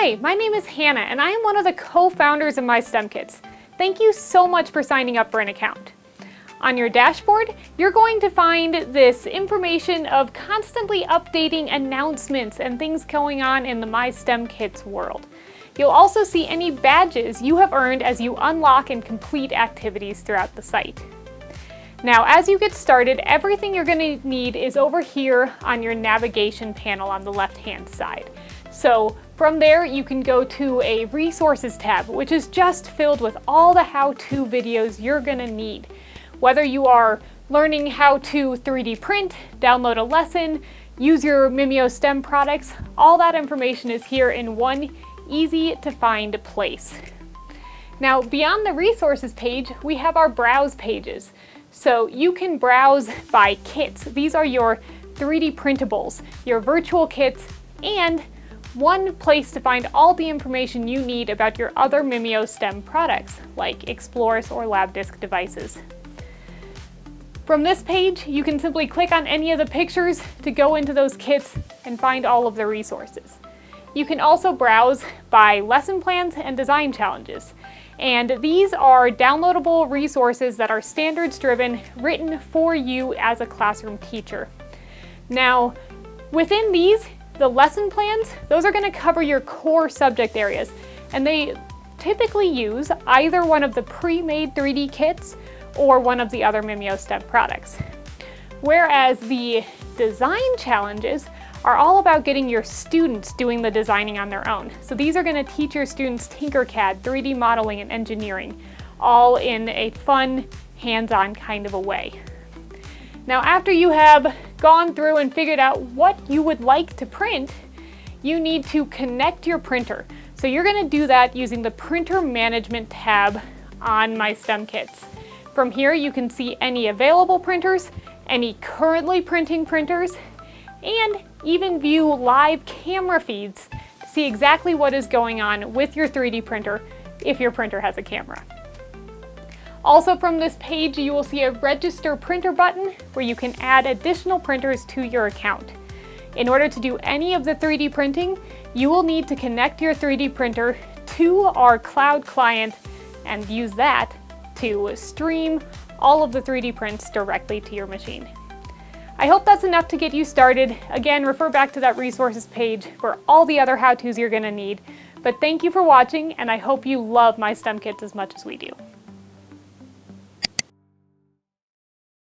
Hi, my name is Hannah and I am one of the co-founders of MyStemKits. Thank you so much for signing up for an account. On your dashboard, you're going to find this information of constantly updating announcements and things going on in the MyStemKits world. You'll also see any badges you have earned as you unlock and complete activities throughout the site. Now, as you get started, everything you're going to need is over here on your navigation panel on the left-hand side. So from there, you can go to a resources tab, which is just filled with all the how-to videos you're going to need. Whether you are learning how to 3D print, download a lesson, use your MyStem products, all that information is here in one easy to find place. Now, beyond the resources page, we have our browse pages. So you can browse by kits. These are your 3D printables, your virtual kits, and one place to find all the information you need about your other MyStem products, like Explorers or LabDisc devices. From this page, you can simply click on any of the pictures to go into those kits and find all of the resources. You can also browse by lesson plans and design challenges. And these are downloadable resources that are standards-driven, written for you as a classroom teacher. Now, within these, the lesson plans, those are going to cover your core subject areas, and they typically use either one of the pre-made 3D kits or one of the other MyStem products. Whereas the design challenges are all about getting your students doing the designing on their own. So these are going to teach your students Tinkercad, 3D modeling, and engineering, all in a fun, hands-on kind of a way. Now, after you have gone through and figured out what you would like to print, you need to connect your printer. So you're going to do that using the Printer Management tab on MyStemKits. From here, you can see any available printers, any currently printing printers, and even view live camera feeds to see exactly what is going on with your 3D printer if your printer has a camera. Also from this page, you will see a Register Printer button where you can add additional printers to your account. In order to do any of the 3D printing, you will need to connect your 3D printer to our cloud client and use that to stream all of the 3D prints directly to your machine. I hope that's enough to get you started. Again, refer back to that resources page for all the other how-tos you're going to need. But thank you for watching, and I hope you love MyStemKits as much as we do.